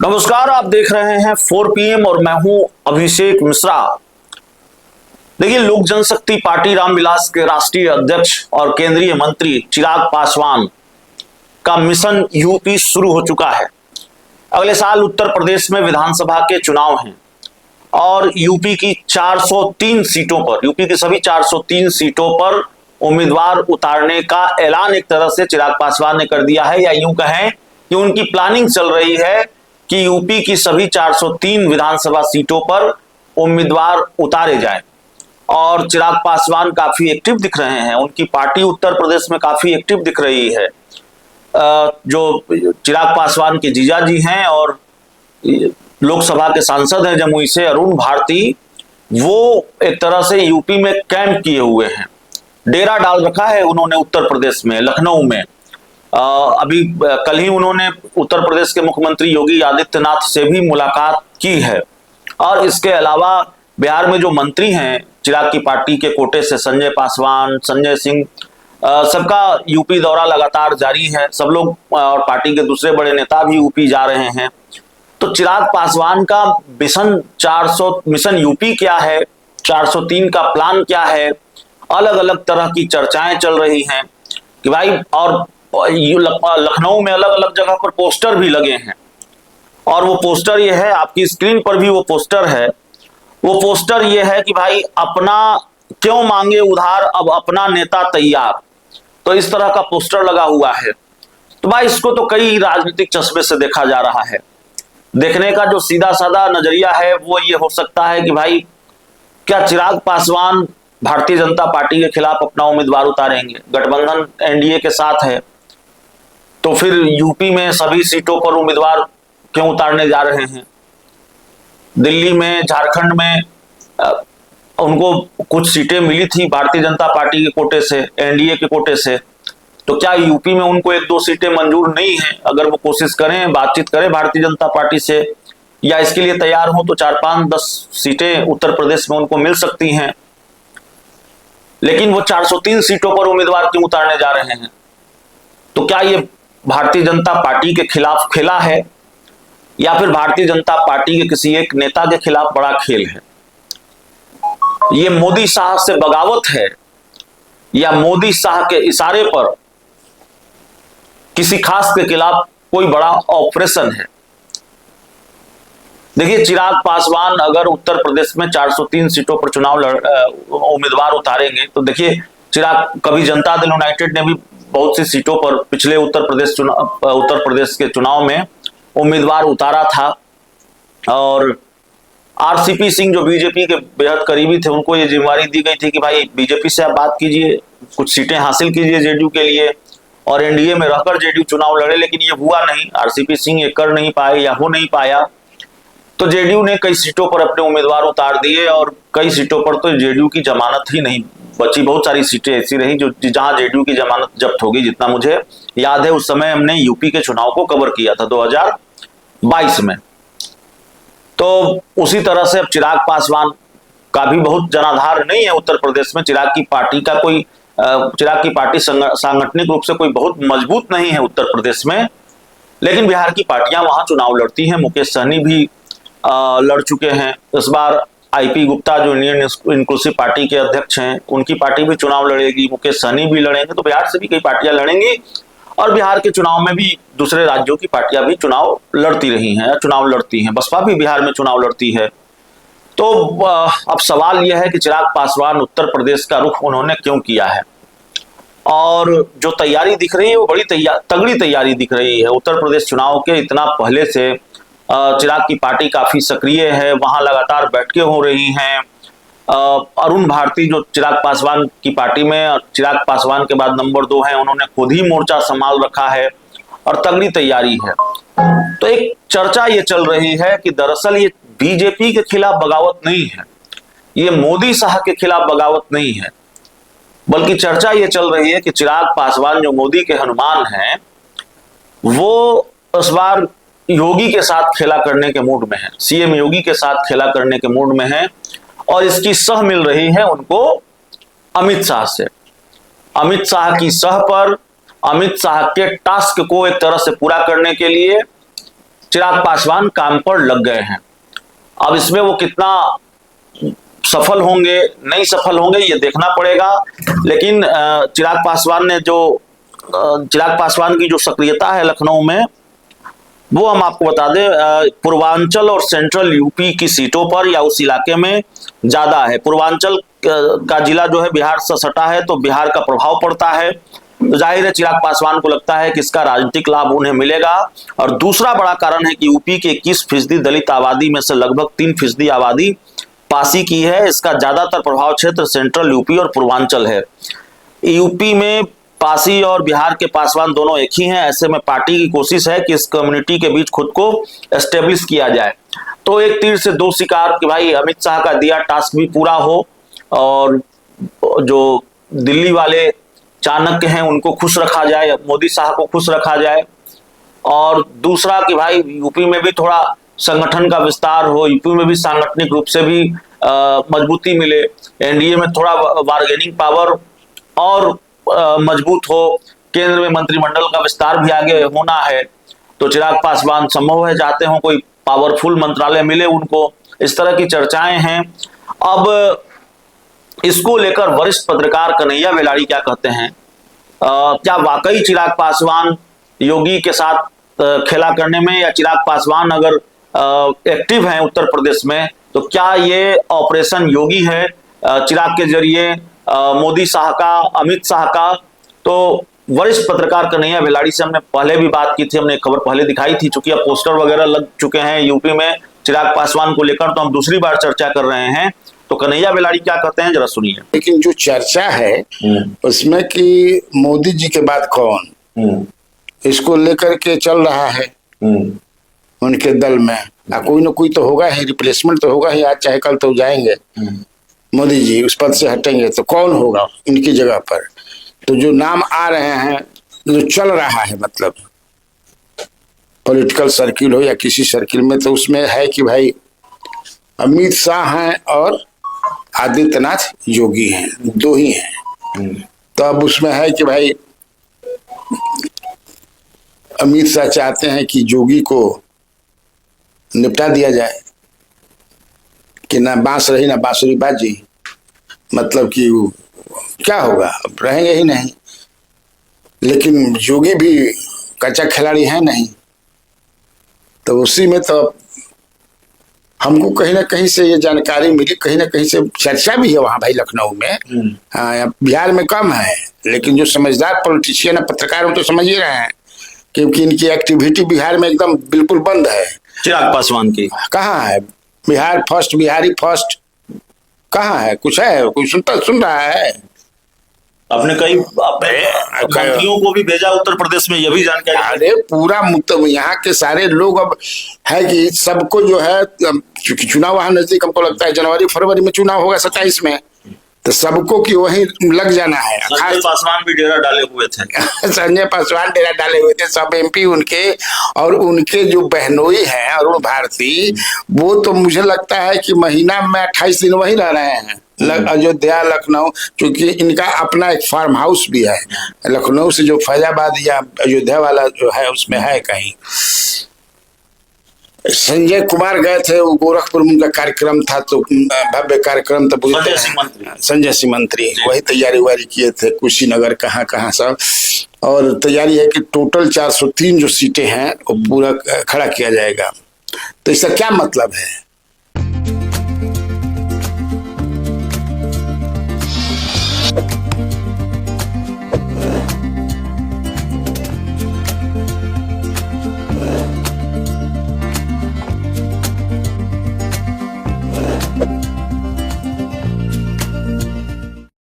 नमस्कार, आप देख रहे हैं 4 PM और मैं हूं अभिषेक मिश्रा। देखिए, लोक जनशक्ति पार्टी रामविलास के राष्ट्रीय अध्यक्ष और केंद्रीय मंत्री चिराग पासवान का मिशन यूपी शुरू हो चुका है। अगले साल उत्तर प्रदेश में विधानसभा के चुनाव हैं और यूपी की 403 सीटों पर, यूपी की सभी 403 सीटों पर उम्मीदवार उतारने का ऐलान एक तरह से चिराग पासवान ने कर दिया है, या यूं कहें कि उनकी प्लानिंग चल रही है कि यूपी की सभी 403 विधानसभा सीटों पर उम्मीदवार उतारे जाएं। और चिराग पासवान काफी एक्टिव दिख रहे हैं, उनकी पार्टी उत्तर प्रदेश में काफी एक्टिव दिख रही है। जो चिराग पासवान के जीजाजी हैं और लोकसभा के सांसद हैं जमुई से अरुण भारती, वो एक तरह से यूपी में कैंप किए हुए हैं, डेरा डाल रखा है उन्होंने उत्तर प्रदेश में, लखनऊ में। अभी कल ही उन्होंने उत्तर प्रदेश के मुख्यमंत्री योगी आदित्यनाथ से भी मुलाकात की है। और इसके अलावा बिहार में जो मंत्री हैं चिराग की पार्टी के कोटे से, संजय पासवान, संजय सिंह, सबका यूपी दौरा लगातार जारी है। सब लोग और पार्टी के दूसरे बड़े नेता भी यूपी जा रहे हैं। तो चिराग पासवान का मिशन यूपी क्या है, 403 का प्लान क्या है, अलग अलग तरह की चर्चाएं चल रही हैं कि भाई, और लखनऊ में अलग अलग जगह पर पोस्टर भी लगे हैं। और वो पोस्टर ये है, आपकी स्क्रीन पर भी वो पोस्टर है। वो पोस्टर ये है कि भाई, अपना क्यों मांगे उधार, अब अपना नेता तैयार। तो इस तरह का पोस्टर लगा हुआ है। तो भाई, इसको तो कई राजनीतिक चश्मे से देखा जा रहा है। देखने का जो सीधा साधा नजरिया है वो ये हो सकता है कि भाई, क्या चिराग पासवान भारतीय जनता पार्टी के खिलाफ अपना उम्मीदवार उतारेंगे? गठबंधन एनडीए के साथ है, तो फिर यूपी में सभी सीटों पर उम्मीदवार क्यों उतारने जा रहे हैं? दिल्ली में, झारखंड में उनको कुछ सीटें मिली थी भारतीय जनता पार्टी के कोटे से, एनडीए के कोटे से। तो क्या यूपी में उनको 1-2 सीटें मंजूर नहीं है? अगर वो कोशिश करें, बातचीत करें भारतीय जनता पार्टी से, या इसके लिए तैयार हो, तो 4-5-10 सीटें उत्तर प्रदेश में उनको मिल सकती हैं। लेकिन वो 403 सीटों पर उम्मीदवार क्यों उतारने जा रहे हैं? तो क्या ये भारतीय जनता पार्टी के खिलाफ खेला है, या फिर भारतीय जनता पार्टी के किसी एक नेता के खिलाफ बड़ा खेल है? ये मोदी शाह से बगावत है, या मोदी शाह के इशारे पर किसी खास के खिलाफ कोई बड़ा ऑपरेशन है? देखिए, चिराग पासवान अगर उत्तर प्रदेश में 403 सीटों पर उम्मीदवार उतारेंगे, तो देखिए, चिराग, कभी जनता दल यूनाइटेड ने भी बहुत सी सीटों पर पिछले उत्तर प्रदेश के चुनाव में उम्मीदवार उतारा था। और आरसीपी सिंह, जो बीजेपी के बेहद करीबी थे, उनको ये जिम्मेदारी दी गई थी कि भाई, बीजेपी से आप बात कीजिए, कुछ सीटें हासिल कीजिए जेडीयू के लिए, और एनडीए में रहकर जेडीयू चुनाव लड़े। लेकिन ये हुआ नहीं, आरसीपी सिंह ये कर नहीं पाए या हो नहीं पाया। तो जेडीयू ने कई सीटों पर अपने उम्मीदवार उतार दिए, और कई सीटों पर तो जेडीयू की जमानत ही नहीं बची। बहुत सारी सीटें ऐसी रही जो जहां जेडीयू की जमानत जब्त होगी। जितना मुझे याद है, उस समय हमने यूपी के चुनाव को कवर किया था 2022 में। तो उसी तरह से अब चिराग पासवान का भी बहुत जनाधार नहीं है उत्तर प्रदेश में। चिराग की पार्टी सांगठनिक रूप से कोई बहुत मजबूत नहीं है उत्तर प्रदेश में। लेकिन बिहार की पार्टियां वहां चुनाव लड़ती हैं। मुकेश सहनी भी लड़ चुके हैं। इस बार आईपी गुप्ता, जो इंडियन इंक्लूसिव पार्टी के अध्यक्ष हैं, उनकी पार्टी भी चुनाव लड़ेगी। मुकेश सहनी भी लड़ेंगे। तो बिहार से भी कई पार्टियां लड़ेंगी, और बिहार के चुनाव में भी दूसरे राज्यों की पार्टियां भी चुनाव लड़ती रही हैं, चुनाव लड़ती हैं। बसपा भी बिहार में चुनाव लड़ती है। तो अब सवाल यह है कि चिराग पासवान उत्तर प्रदेश का रुख उन्होंने क्यों किया है? और जो तैयारी दिख रही है वो बड़ी तगड़ी तैयारी दिख रही है। उत्तर प्रदेश चुनाव के इतना पहले से चिराग की पार्टी काफी सक्रिय है, वहां लगातार बैठकें हो रही हैं। अरुण भारती, जो चिराग पासवान की पार्टी में चिराग पासवान के बाद नंबर 2 है, उन्होंने खुद ही मोर्चा संभाल रखा है और तगड़ी तैयारी है। तो एक चर्चा ये चल रही है कि दरअसल ये बीजेपी के खिलाफ बगावत नहीं है, ये मोदी शाह के खिलाफ बगावत नहीं है, बल्कि चर्चा ये चल रही है कि चिराग पासवान, जो मोदी के हनुमान हैं, वो इस बार योगी के साथ खेला करने के मूड में है, सीएम योगी के साथ खेला करने के मूड में है। और इसकी सह मिल रही है उनको अमित शाह से। अमित शाह की सह पर, अमित शाह के टास्क को एक तरह से पूरा करने के लिए चिराग पासवान काम पर लग गए हैं। अब इसमें वो कितना सफल होंगे नहीं सफल होंगे ये देखना पड़ेगा, लेकिन चिराग पासवान की जो सक्रियता है लखनऊ में, वो हम आपको बता दें पूर्वांचल और सेंट्रल यूपी की सीटों पर या उस इलाके में ज्यादा है। पूर्वांचल का जिला जो है बिहार से सटा है, तो बिहार का प्रभाव पड़ता है, तो जाहिर है चिराग पासवान को लगता है कि इसका राजनीतिक लाभ उन्हें मिलेगा। और दूसरा बड़ा कारण है कि यूपी के 21% दलित आबादी में से लगभग 3% आबादी पासी की है। इसका ज्यादातर प्रभाव क्षेत्र सेंट्रल यूपी और पूर्वांचल है। यूपी में पासी और बिहार के पासवान दोनों एक ही हैं। ऐसे में पार्टी की कोशिश है कि इस कम्युनिटी के बीच खुद को एस्टेब्लिश किया जाए। तो एक तीर से दो शिकार कि भाई अमित शाह का दिया टास्क भी पूरा हो और जो दिल्ली वाले चाणक्य हैं उनको खुश रखा जाए, मोदी शाह को खुश रखा जाए। और दूसरा कि भाई यूपी में भी थोड़ा संगठन का विस्तार हो, यूपी में भी सांगठनिक रूप से भी मजबूती मिले, एनडीए में थोड़ा बार्गेनिंग पावर और मजबूत हो, केंद्र में मंत्रिमंडल का विस्तार भी आगे होना है। तो चिराग पासवान संभव है चाहते हो कोई पावरफुल मंत्रालय मिले उनको, इस तरह की चर्चाएं हैं। अब इसको लेकर वरिष्ठ पत्रकार कन्हैया बेलारी क्या कहते हैं, क्या वाकई चिराग पासवान योगी के साथ खेला करने में, या चिराग पासवान अगर एक्टिव हैं उत्तर प्रदेश में तो क्या ये ऑपरेशन योगी है चिराग के जरिए मोदी शाह का, अमित शाह का? तो वरिष्ठ पत्रकार कन्हैया बेलारी से हमने पहले भी बात की थी, हमने खबर पहले दिखाई थी, चूंकि अब पोस्टर वगैरह लग चुके हैं यूपी में चिराग पासवान को लेकर, तो हम दूसरी बार चर्चा कर रहे हैं। तो कन्हैया बेलारी क्या कहते हैं जरा सुनिए। लेकिन जो चर्चा है उसमें कि मोदी जी के बाद कौन, इसको लेकर के चल रहा है उनके दल में, कोई ना कोई तो होगा ही, रिप्लेसमेंट तो होगा ही, आज चाहे कल तो जाएंगे मोदी जी, उस पद से हटेंगे तो कौन होगा इनकी जगह पर। तो जो नाम आ रहे हैं, जो चल रहा है, मतलब पॉलिटिकल सर्किल हो या किसी सर्किल में, तो उसमें है कि भाई अमित शाह हैं और आदित्यनाथ योगी हैं, दो ही हैं। तो अब उसमें है कि भाई अमित शाह चाहते हैं कि योगी को निपटा दिया जाए, कि ना बांस रही ना बांसुरी बाजी, मतलब कि क्या होगा, अब रहेंगे ही नहीं। लेकिन योगी भी कच्चा खिलाड़ी है नहीं, तो उसी में तो हमको कहीं ना कहीं से ये जानकारी मिली, कहीं ना कहीं से चर्चा भी है वहां भाई लखनऊ में। बिहार में कम है, लेकिन जो समझदार पॉलिटिशियन है, पत्रकार, वो तो समझ ही रहे हैं, क्योंकि इनकी एक्टिविटी बिहार में एकदम बिल्कुल बंद है। चिराग पासवान की कहाँ है बिहार फर्स्ट, बिहारी फर्स्ट कहाँ है? कुछ है? कोई सुन रहा है? आपने कई मंत्रियों को भी भेजा उत्तर प्रदेश में, यह भी जानकारी। अरे पूरा यहाँ के सारे लोग अब है कि सबको जो है, क्योंकि चुनाव वहां नजदीक, हमको लगता है जनवरी फरवरी में चुनाव होगा 27 में, तो सबको कि वहीं लग जाना है। संजय पासवान भी डेरा डाले हुए थे संजय पासवान डेरा डाले हुए थे, सब एमपी उनके, और उनके जो बहनोई हैं अरुण भारती, वो तो मुझे लगता है कि महीना में 28 दिन वहीं रह रहे हैं, अयोध्या, लखनऊ, क्योंकि इनका अपना एक फार्म हाउस भी है लखनऊ से, जो फैजाबाद या अयोध्या वाला जो है उसमें है कहीं। संजय कुमार गए थे, वो गोरखपुर में उनका कार्यक्रम था, तो भव्य कार्यक्रम था, संजय सिंह मंत्री वही तैयारी वारी किए थे, कुशीनगर कहाँ सब। और तैयारी है कि टोटल 403 जो सीटें हैं वो पूरा खड़ा किया जाएगा। तो इसका क्या मतलब है?